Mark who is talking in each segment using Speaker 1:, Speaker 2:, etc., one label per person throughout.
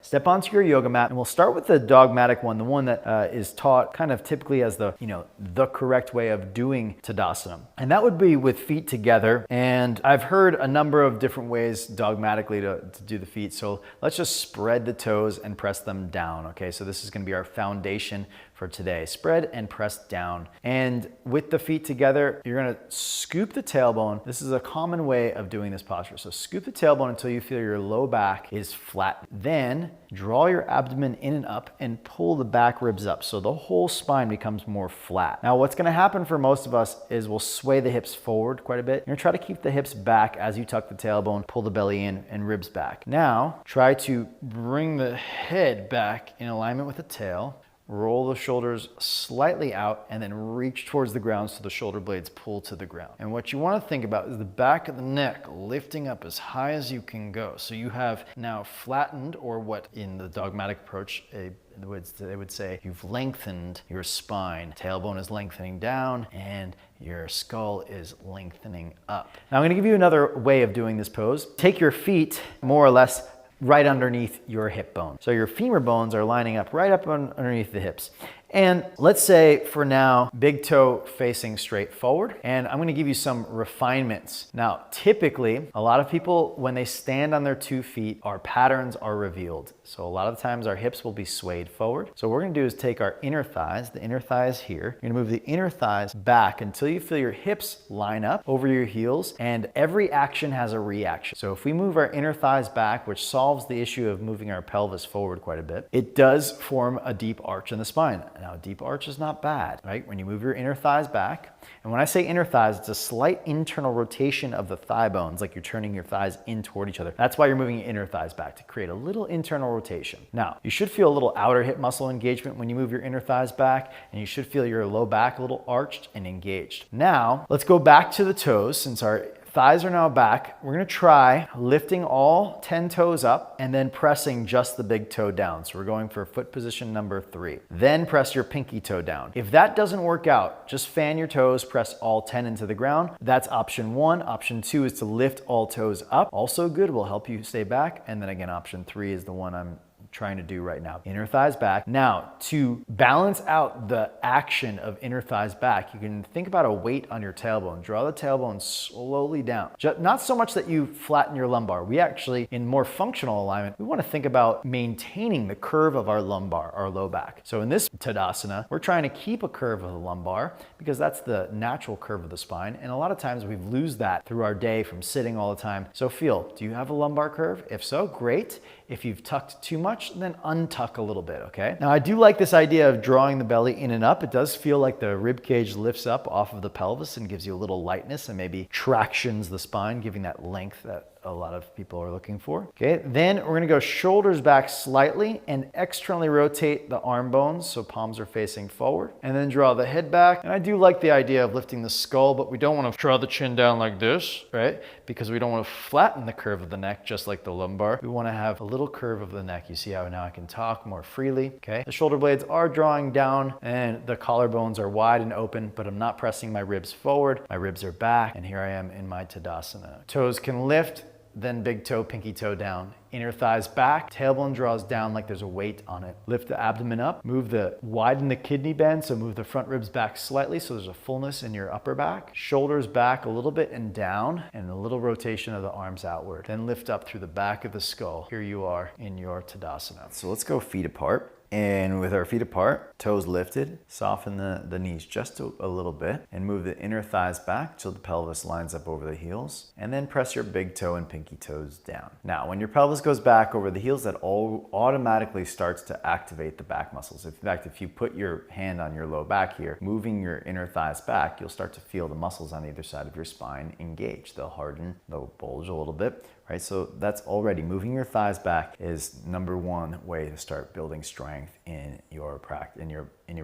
Speaker 1: Step onto your yoga mat, and we'll start with the Dogmatic one, the one that is taught kind of typically as the, the correct way of doing tadasana. And that would be with feet together. And I've heard a number of different ways dogmatically to do the feet. So let's just spread the toes and press them down. Okay, so this is going to be our foundation for today. Spread and press down. And with the feet together, you're going to scoop the tailbone. This is a common way of doing this posture. So scoop the tailbone until you feel your low back is flat. Then draw your abdomen in and up and pull the back ribs up so the whole spine becomes more flat. Now what's going to happen for most of us is we'll sway the hips forward quite a bit. You're going to try to keep the hips back as you tuck the tailbone, pull the belly in and ribs back. Now try to bring the head back in alignment with the tail. Roll the shoulders slightly out and then reach towards the ground so the shoulder blades pull to the ground. And what you want to think about is the back of the neck lifting up as high as you can go. So you have now flattened, or what in the Dogmatic approach they would say, you've lengthened your spine. Tailbone is lengthening down and your skull is lengthening up. Now I'm going to give you another way of doing this pose. Take your feet more or less right underneath your hip bone. So your femur bones are lining up right up underneath the hips. And let's say for now, big toe facing straight forward. And I'm gonna give you some refinements. Now, typically, a lot of people, when they stand on their 2 feet, our patterns are revealed. So a lot of times our hips will be swayed forward. So what we're gonna do is take our inner thighs, the inner thigh is here. You're gonna move the inner thighs back until you feel your hips line up over your heels, and every action has a reaction. So if we move our inner thighs back, which solves the issue of moving our pelvis forward quite a bit, it does form a deep arch in the spine. Now, a deep arch is not bad, right? When you move your inner thighs back, and when I say inner thighs, it's a slight internal rotation of the thigh bones, like you're turning your thighs in toward each other. That's why you're moving your inner thighs back, to create a little internal rotation. Now, you should feel a little outer hip muscle engagement when you move your inner thighs back, and you should feel your low back a little arched and engaged. Now, let's go back to the toes. Since our thighs are now back, we're gonna try lifting all 10 toes up and then pressing just the big toe down. So we're going for foot position number 3. Then press your pinky toe down. If that doesn't work out, just fan your toes, press all 10 into the ground. That's option 1. Option 2 is to lift all toes up. Also good, will help you stay back. And then again, option 3 is the one I'm trying to do right now. Inner thighs back. Now, to balance out the action of inner thighs back, you can think about a weight on your tailbone. Draw the tailbone slowly down. Not so much that you flatten your lumbar. We actually, in more functional alignment, we want to think about maintaining the curve of our lumbar, our low back. So in this tadasana, we're trying to keep a curve of the lumbar because that's the natural curve of the spine. And a lot of times we lose that through our day from sitting all the time. So feel, do you have a lumbar curve? If so, great. If you've tucked too much, then untuck a little bit, okay? Now, I do like this idea of drawing the belly in and up. It does feel like the rib cage lifts up off of the pelvis and gives you a little lightness and maybe tractions the spine, giving that length that a lot of people are looking for. Okay, then we're gonna go shoulders back slightly and externally rotate the arm bones so palms are facing forward, and then draw the head back. And I do like the idea of lifting the skull, but we don't want to draw the chin down like this, right? Because we don't want to flatten the curve of the neck just like the lumbar. We want to have a little curve of the neck. You see how now I can talk more freely, okay? The shoulder blades are drawing down and the collarbones are wide and open, but I'm not pressing my ribs forward. My ribs are back, and here I am in my tadasana. Toes can lift, then big toe, pinky toe down. Inner thighs back, tailbone draws down like there's a weight on it. Lift the abdomen up, widen the kidney bend, so move the front ribs back slightly so there's a fullness in your upper back. Shoulders back a little bit and down, and a little rotation of the arms outward. Then lift up through the back of the skull. Here you are in your tadasana. So let's go feet apart. And with our feet apart, toes lifted, soften the knees just a little bit and move the inner thighs back till the pelvis lines up over the heels. And then press your big toe and pinky toes down. Now, when your pelvis goes back over the heels, that all automatically starts to activate the back muscles. In fact, if you put your hand on your low back here, moving your inner thighs back, you'll start to feel the muscles on either side of your spine engage. They'll harden, they'll bulge a little bit. Right, so that's already moving your thighs back is number 1 way to start building strength in your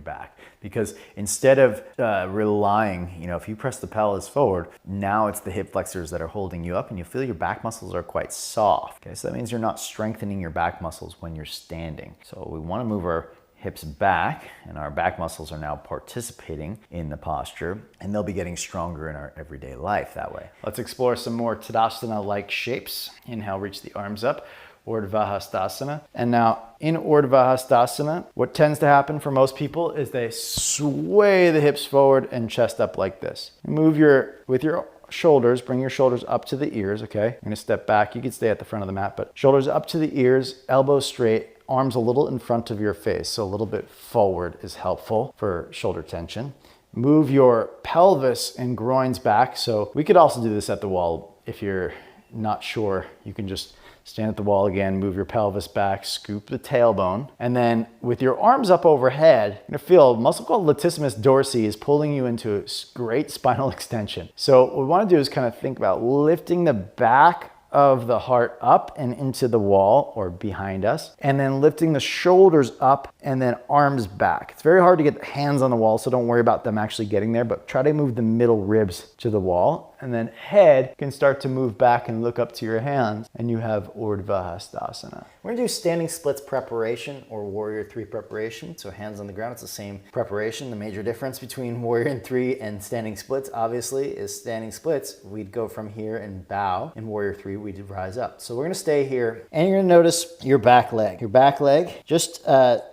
Speaker 1: back. Because instead of relying, if you press the pelvis forward, now it's the hip flexors that are holding you up, and you feel your back muscles are quite soft. Okay, so that means you're not strengthening your back muscles when you're standing. So we want to move our hips back, and our back muscles are now participating in the posture, and they'll be getting stronger in our everyday life that way. Let's explore some more Tadasana-like shapes. Inhale, reach the arms up. Urdhva Hastasana. And now in Urdhva Hastasana, what tends to happen for most people is they sway the hips forward and chest up like this. Move with your shoulders, bring your shoulders up to the ears, okay? I'm gonna step back. You can stay at the front of the mat, but shoulders up to the ears, elbows straight, arms a little in front of your face. So a little bit forward is helpful for shoulder tension. Move your pelvis and groins back. So we could also do this at the wall. If you're not sure, you can just stand at the wall again, move your pelvis back, scoop the tailbone. And then with your arms up overhead, you're gonna feel a muscle called latissimus dorsi is pulling you into a great spinal extension. So what we wanna do is kind of think about lifting the back of the heart up and into the wall or behind us, and then lifting the shoulders up and then arms back. It's very hard to get hands on the wall, so don't worry about them actually getting there, but try to move the middle ribs to the wall, and then head can start to move back and look up to your hands, and you have Urdhva Hastasana. We're gonna do standing splits preparation or Warrior 3 preparation. So hands on the ground, it's the same preparation. The major difference between Warrior 3 and standing splits, obviously, is standing splits, we'd go from here and bow. In Warrior 3, we'd rise up. So we're gonna stay here, and you're gonna notice your back leg. Your back leg, just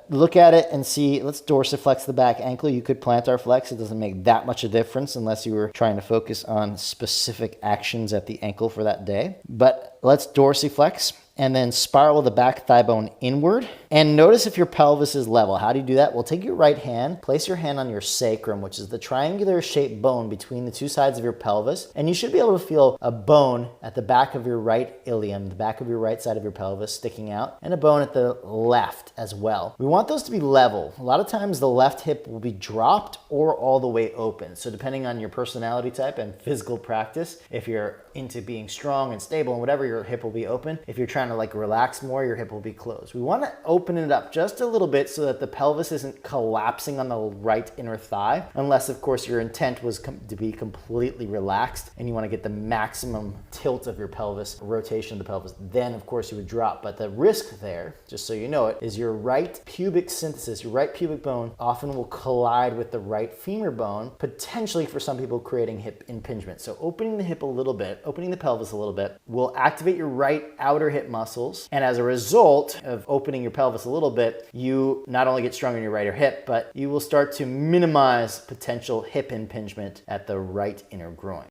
Speaker 1: look at it and see, let's dorsiflex the back ankle. You could plantar flex. It doesn't make that much a difference unless you were trying to focus on specific actions at the ankle for that day. But let's dorsiflex and then spiral the back thigh bone inward. And notice if your pelvis is level. How do you do that? Well, take your right hand, place your hand on your sacrum, which is the triangular shaped bone between the two sides of your pelvis. And you should be able to feel a bone at the back of your right ilium, the back of your right side of your pelvis sticking out, and a bone at the left as well. We want those to be level. A lot of times the left hip will be dropped or all the way open. So depending on your personality type and physical practice, if you're into being strong and stable and whatever, your hip will be open. If you're trying to like relax more, your hip will be closed. We want to open it up just a little bit so that the pelvis isn't collapsing on the right inner thigh, unless of course your intent was to be completely relaxed and you want to get the maximum tilt of your pelvis, rotation of the pelvis, then of course you would drop. But the risk there, just so you know it, is your right pubic symphysis, your right pubic bone often will collide with the right femur bone, potentially for some people creating hip impingement. So opening the hip a little bit, opening the pelvis a little bit, will activate your right outer hip muscles. And as a result of opening your pelvis a little bit, you not only get stronger in your right hip, but you will start to minimize potential hip impingement at the right inner groin.